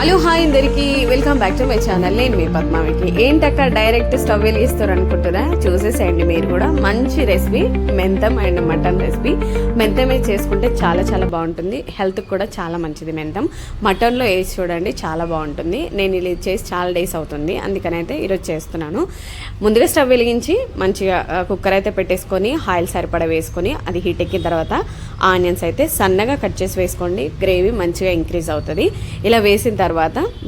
Hello hi అందరికి welcome back to my channel. నేను మీ పద్మావతి. ఏంటక్క డైరెక్ట్ స్టవ్ వెలిగిస్తారు అనుకుంటారా? చూసేసేయండి మీరు కూడా. మంచి recipe Mentham and mutton recipe. మెంతం వేసి చేసుకుంటే చాలా చాలా బాగుంటుంది. హెల్త్కి కూడా చాలా మంచిది. మెంతం మటన్లో వేసి చూడండి, చాలా బాగుంటుంది. నేను ఇది చేసి చాలా డేస్ అవుతుంది, అందుకనైతే ఈరోజు చేస్తున్నాను. ముందుగా స్టవ్ వెలిగించి మంచిగా కుక్కర్ అయితే పెట్టేసుకొని ఆయిల్ సరిపడా వేసుకొని అది హీట్ ఎక్కిన తర్వాత ఆనియన్స్ అయితే సన్నగా కట్ చేసి వేసుకోండి. గ్రేవీ మంచిగా ఇంక్రీజ్ అవుతుంది. ఇలా వేసిన తర్వాత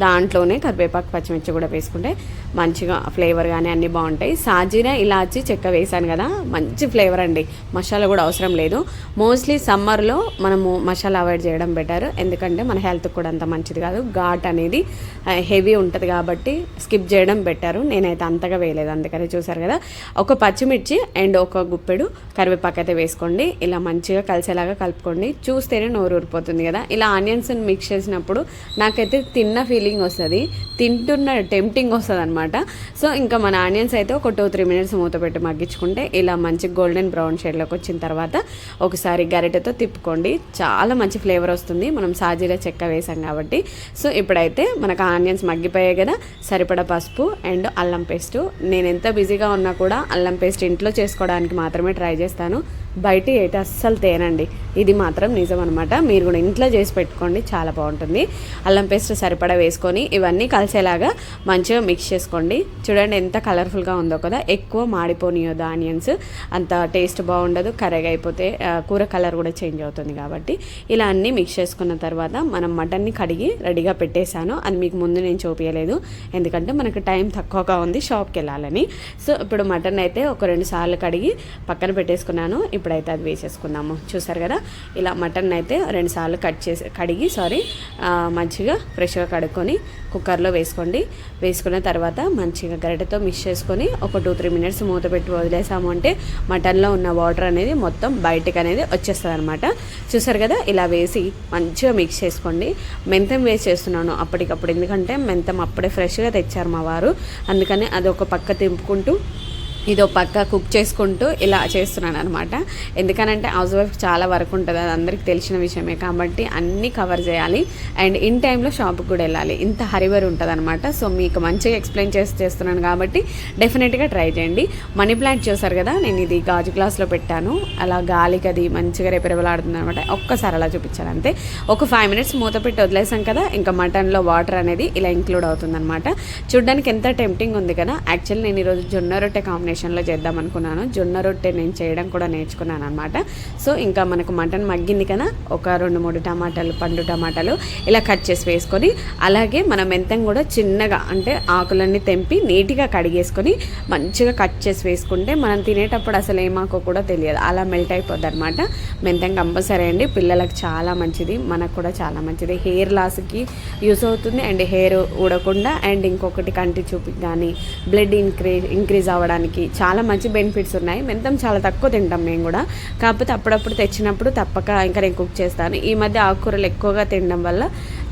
దాంట్లోనే కరివేపాకు పచ్చిమిర్చి కూడా వేసుకుంటే మంచిగా ఫ్లేవర్ కానీ అన్నీ బాగుంటాయి. సాజీరా ఇలాచి చెక్క వేసాను కదా, మంచి ఫ్లేవర్ అండి. మసాలా కూడా అవసరం లేదు. మోస్ట్లీ సమ్మర్లో మనము మసాలా అవాయిడ్ చేయడం బెటర్, ఎందుకంటే మన హెల్త్కి కూడా అంత మంచిది కాదు. ఘాట్ అనేది హెవీ ఉంటుంది కాబట్టి స్కిప్ చేయడం బెటరు. నేనైతే అంతగా వేయలేదు, అందుకని చూసారు కదా. ఒక పచ్చిమిర్చి అండ్ ఒక గుప్పెడు కరివేపాకు అయితే వేసుకోండి. ఇలా మంచిగా కలిసేలాగా కలుపుకోండి. చూస్తేనే నోరు ఊరిపోతుంది కదా. ఇలా ఆనియన్స్ని మిక్స్ చేసినప్పుడు నాకైతే తిన్న ఫీలింగ్ వస్తుంది, తింటున్న టెంప్టింగ్ వస్తుంది అనమాట. సో ఇంకా మన ఆనియన్స్ అయితే ఒక 2-3 మినిట్స్ మూత పెట్టి మగ్గించుకుంటే ఇలా మంచి గోల్డెన్ బ్రౌన్ షేడ్లోకి వచ్చిన తర్వాత ఒకసారి గరిటెతో తిప్పుకోండి. చాలా మంచి ఫ్లేవర్ వస్తుంది, మనం సాజీరా చెక్క వేసాం కాబట్టి. సో ఇప్పుడైతే మనకు ఆనియన్స్ మగ్గిపోయాయి కదా, సరిపడా పసుపు అండ్ అల్లం పేస్టు. నేను ఎంత బిజీగా ఉన్నా కూడా అల్లం పేస్ట్ ఇంట్లో చేసుకోవడానికి మాత్రమే ట్రై చేస్తాను. బయట అయితే అస్సలు తేనండి, ఇది మాత్రం నిజం అనమాట. మీరు కూడా ఇంట్లో చేసి పెట్టుకోండి, చాలా బాగుంటుంది. అల్లం పేస్ట్ సరిపడా వేసుకొని ఇవన్నీ కలిసేలాగా మంచిగా మిక్స్ చేసుకోండి. చూడండి ఎంత కలర్ఫుల్గా ఉందో కదా. ఎక్కువ మాడిపోనియొద్దు ఆనియన్స్, అంత టేస్ట్ బాగుండదు. కర్రీగా అయిపోతే కూర కలర్ కూడా చేంజ్ అవుతుంది కాబట్టి ఇలా అన్నీ మిక్స్ చేసుకున్న తర్వాత మనం మటన్ని కడిగి రెడీగా పెట్టేశాను. అది మీకు ముందు నేను చూపించలేదు, ఎందుకంటే మనకు టైం తక్కువగా ఉంది షాప్కి వెళ్ళాలని. సో ఇప్పుడు మటన్ అయితే ఒక 2 సార్లు కడిగి పక్కన పెట్టేసుకున్నాను. ఇప్పుడైతే అది వేసేసుకుందాము. చూసారు కదా, ఇలా మటన్ అయితే 2 సార్లు కడిగి మంచిగా ఫ్రెష్గా కడుక్కొని కుక్కర్లో వేసుకోండి. వేసుకున్న తర్వాత మంచిగా గరిటెతో మిక్స్ చేసుకొని ఒక 2-3 మినిట్స్ మూత పెట్టి వదిలేసాము అంటే మటన్లో ఉన్న వాటర్ అనేది మొత్తం బయటకు అనేది వచ్చేస్తుంది అనమాట. చూసారు కదా, ఇలా వేసి మంచిగా మిక్స్ చేసుకోండి. మెంతం వేసి చేస్తున్నాను అప్పటికప్పుడు, ఎందుకంటే మెంతం అప్పుడే ఫ్రెష్గా తెచ్చారు మా వారు, అందుకని అది ఒక పక్క తింపుకుంటూ ఇదో పక్క కుక్ చేసుకుంటూ ఇలా చేస్తున్నాను అనమాట. ఎందుకనంటే హౌస్ వైఫ్ చాలా వర్క్ ఉంటుంది, అది అందరికీ తెలిసిన విషయమే కాబట్టి అన్నీ కవర్ చేయాలి. అండ్ ఇన్ టైంలో షాప్కి కూడా వెళ్ళాలి, ఇంత హరివరి ఉంటుంది అనమాట. సో మీకు మంచిగా ఎక్స్ప్లెయిన్ చేస్తున్నాను కాబట్టి డెఫినెట్గా ట్రై చేయండి. మనీ ప్లాంట్ చూసారు కదా, నేను ఇది గాజు గ్లాస్లో పెట్టాను. అలా గాలికి అది మంచిగా రెపరెపలాడుతుంది అనమాట. ఒక్కసారి అలా చూపించాను అంతే. ఒక 5 మినిట్స్ మూత పెట్టి వదిలేసాం కదా, ఇంకా మటన్లో వాటర్ అనేది ఇలా ఇంక్లూడ్ అవుతుంది అనమాట. చూడ్డానికి ఎంత టెంప్టింగ్ ఉంది కదా. యాక్చువల్లీ నేను ఈరోజు జొన్న రొట్టె కాంబినేషన్లో చేద్దాం అనుకున్నాను. జొన్న రొట్టె నేను చేయడం కూడా నేర్చుకున్నాను అనమాట. సో ఇంకా మనకు మటన్ మగ్గింది కదా, ఒక 2-3 టమాటాలు, పండు టమాటాలు ఇలా కట్ చేసి వేసుకొని, అలాగే మన మెంతం కూడా చిన్నగా అంటే ఆకులన్నీ తెంపి నీట్గా కడిగేసుకొని మంచిగా కట్ చేసి వేసుకుంటే మనం తినేటప్పుడు అసలు ఏమాకో కూడా తెలియదు, అలా మెల్ట్ అయిపోద్ది అనమాట. మెంతం కంపల్సరీ అండి, పిల్లలకు చాలా మంచిది, మనకు కూడా చాలా మంచిది. హెయిర్ లాస్కి యూస్ అవుతుంది అండ్ హెయిర్ ఊడకుండా, అండ్ ఇంకొకటి కంటి చూపుకి కానీ బ్లడ్ ఇంక్రీజ్ అవ్వడానికి చాలా మంచి బెనిఫిట్స్ ఉన్నాయి. మెంతం చాలా తక్కువ తింటాం మేము కూడా, కాకపోతే అప్పుడప్పుడు తెచ్చినప్పుడు తప్పక ఇంకా నేను కుక్ చేస్తాను. ఈ మధ్య ఆకుకూరలు ఎక్కువగా తినడం వల్ల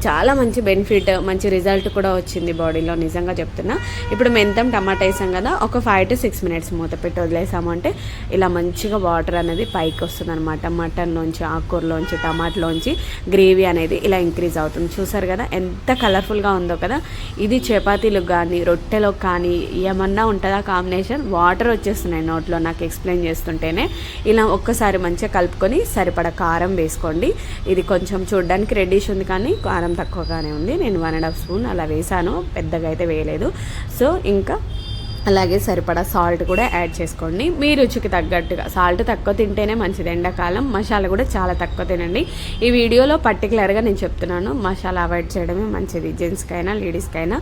చాలా మంచి బెనిఫిట్, మంచి రిజల్ట్ కూడా వచ్చింది బాడీలో, నిజంగా చెప్తున్నా. ఇప్పుడు మెంతం టమాటా వేసాం కదా, ఒక 5-6 మినిట్స్ మూత పెట్టి వదిలేసాము అంటే ఇలా మంచిగా వాటర్ అనేది పైకి వస్తుంది అనమాట. మటన్లోంచి, ఆకుకూరలోంచి, టమాటాలోంచి గ్రేవీ అనేది ఇలా ఇంక్రీజ్ అవుతుంది. చూసారు కదా ఎంత కలర్ఫుల్గా ఉందో కదా. ఇది చపాతీలకు కానీ రొట్టెలో కానీ ఏమన్నా ఉంటుందా కాంబినేషన్, వాటర్ వచ్చేస్తున్నాయి నోట్లో నాకు ఎక్స్ప్లెయిన్ చేస్తుంటేనే. ఇలా ఒక్కసారి మంచిగా కలుపుకొని సరిపడా కారం వేసుకోండి. ఇది కొంచెం చూడడానికి రెడ్డిష్ ఉంది కానీ కారం తక్కువగానే ఉంది. నేను 1.5 స్పూన్ అలా వేసాను, పెద్దగా అయితే వేయలేదు. సో ఇంకా అలాగే సరిపడా సాల్ట్ కూడా యాడ్ చేసుకోండి, మీ రుచికి తగ్గట్టుగా. సాల్ట్ తక్కువ తింటేనే మంచిది ఎండాకాలం. మసాలా కూడా చాలా తక్కువ తినండి. ఈ వీడియోలో పర్టికులర్గా నేను చెప్తున్నాను, మసాలా అవాయిడ్ చేయడమే మంచిది. జెంట్స్కైనా లేడీస్కైనా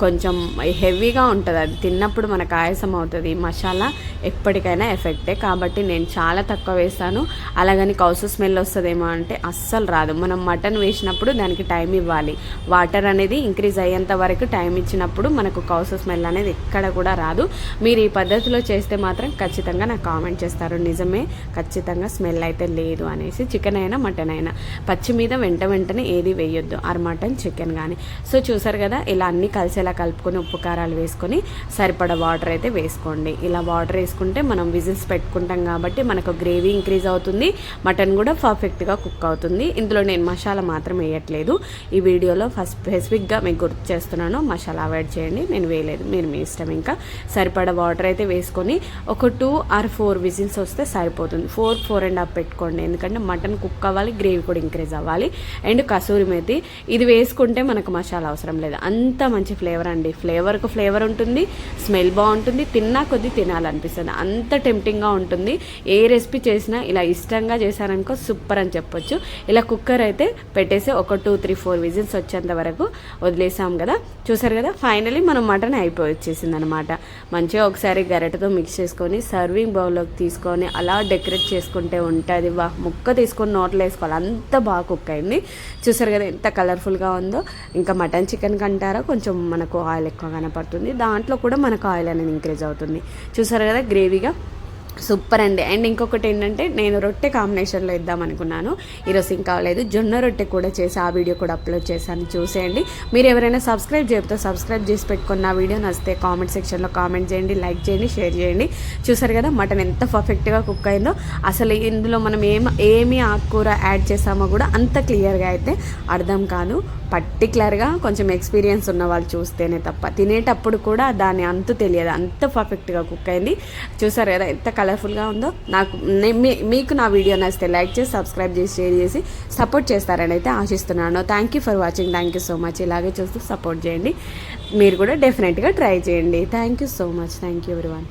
కొంచెం హెవీగా ఉంటుంది, అది తిన్నప్పుడు మనకు ఆయాసం అవుతుంది. మసాలా ఎప్పటికైనా ఎఫెక్టే కాబట్టి నేను చాలా తక్కువ వేస్తాను. అలాగని కౌసు స్మెల్ వస్తుందేమో అంటే అస్సలు రాదు. మనం మటన్ వేసినప్పుడు దానికి టైం ఇవ్వాలి, వాటర్ అనేది ఇంక్రీజ్ అయ్యేంత వరకు టైం ఇచ్చినప్పుడు మనకు కౌసు స్మెల్ అనేది ఎక్కడ కూడా రాదు. మీరు ఈ పద్ధతిలో చేస్తే మాత్రం ఖచ్చితంగా నాకు కామెంట్ చేస్తారు, నిజమే ఖచ్చితంగా స్మెల్ అయితే లేదు అనేసి. చికెన్ అయినా మటన్ అయినా పచ్చి మీద వెంటనే ఏది వేయొద్దు, మటన్ చికెన్ కానీ. సో చూసారు కదా, ఇలా అన్నీ కలిసేలా కలుపుకొని ఉప్పు కారాలు వేసుకొని సరిపడా వాటర్ అయితే వేసుకోండి. ఇలా వాటర్ వేసుకుంటే మనం విజిల్స్ పెట్టుకుంటాం కాబట్టి మనకు గ్రేవీ ఇంక్రీజ్ అవుతుంది, మటన్ కూడా పర్ఫెక్ట్గా కుక్ అవుతుంది. ఇందులో నేను మసాలా మాత్రం వేయట్లేదు. ఈ వీడియోలో ఫస్ట్ స్పెసిఫిక్గా మీకు గుర్తు చేస్తున్నాను, మసాలా అవాయిడ్ చేయండి, నేను వేయలేదు, మీరు మీ ఇష్టం. ఇంకా సరిపడా వాటర్ అయితే వేసుకొని ఒక 2 or 4 విజిల్స్ వస్తే సరిపోతుంది. 4.5 పెట్టుకోండి, ఎందుకంటే మటన్ కుక్ అవ్వాలి, గ్రేవీ కూడా ఇంక్రీజ్ అవ్వాలి. అండ్ కసూరి మేతి ఇది వేసుకుంటే మనకు మసాలా అవసరం లేదు, అంత మంచి ఫ్లేవర్ అండి. ఫ్లేవర్కు ఫ్లేవర్ ఉంటుంది, స్మెల్ బాగుంటుంది, తిన్నా కొద్దీ తినాలనిపిస్తుంది, అంత టెంప్టింగ్గా ఉంటుంది. ఏ రెసిపీ చేసినా ఇలా ఇష్టంగా చేశారనుకో సూపర్ అని చెప్పొచ్చు. ఇలా కుక్కర్ అయితే పెట్టేసి ఒక 2, 3, 4 విజిల్స్ వచ్చేంత వరకు వదిలేసాం కదా. చూసారు కదా, ఫైనలీ మనం మటన్ అయిపోయి వచ్చేసింది అనమాట. మంచిగా ఒకసారి గరిటెతో మిక్స్ చేసుకొని సర్వింగ్ బౌల్లోకి తీసుకొని అలా డెకరేట్ చేసుకుంటే ఉంటుంది. ముక్క తీసుకొని నోట్లో వేసుకోవాలి, అంత బాగా కుక్ అయింది. చూసారు కదా ఎంత కలర్ఫుల్గా ఉందో. ఇంకా మటన్ చికెన్ కంటారా కొంచెం మనకు ఆయిల్ ఎక్కువ కనపడుతుంది, దాంట్లో కూడా మనకు ఆయిల్ అనేది ఇంక్రీజ్ అవుతుంది. చూసారు కదా గ్రేవీగా సూపర్ అండి. అండ్ ఇంకొకటి ఏంటంటే, నేను రొట్టె కాంబినేషన్లో ఇద్దాం అనుకున్నాను, ఈరోజు ఇంకా లేదు. జొన్న రొట్టె కూడా చేసి ఆ వీడియో కూడా అప్లోడ్ చేశాను, చూసేయండి. మీరు ఎవరైనా సబ్స్క్రైబ్ చేయకపోతే సబ్స్క్రైబ్ చేసి పెట్టుకున్న ఆ వీడియో నచ్చితే కామెంట్ సెక్షన్లో కామెంట్ చేయండి, లైక్ చేయండి, షేర్ చేయండి. చూసారు కదా మటన్ ఎంత పర్ఫెక్ట్గా కుక్ అయిందో. అసలు ఇందులో మనం ఏమి ఆకుకూర యాడ్ చేసామో కూడా అంత క్లియర్గా అయితే అర్థం కాదు. పర్టికులర్గా కొంచెం ఎక్స్పీరియన్స్ ఉన్న వాళ్ళు చూస్తేనే తప్ప తినేటప్పుడు కూడా దాని అంతు తెలియదు, అంత పర్ఫెక్ట్గా కుక్ అయింది. చూసారు కదా ఎంత కలర్ఫుల్గా ఉందో. మీకు నా వీడియో నచ్చితే లైక్ చేసి సబ్స్క్రైబ్ చేసి షేర్ చేసి సపోర్ట్ చేస్తారని అయితే ఆశిస్తున్నాను. Thank you for watching, thank you so much. ఇలాగే చూస్తూ సపోర్ట్ చేయండి, మీరు కూడా డెఫినెట్గా ట్రై చేయండి. Thank you so much, thank you everyone.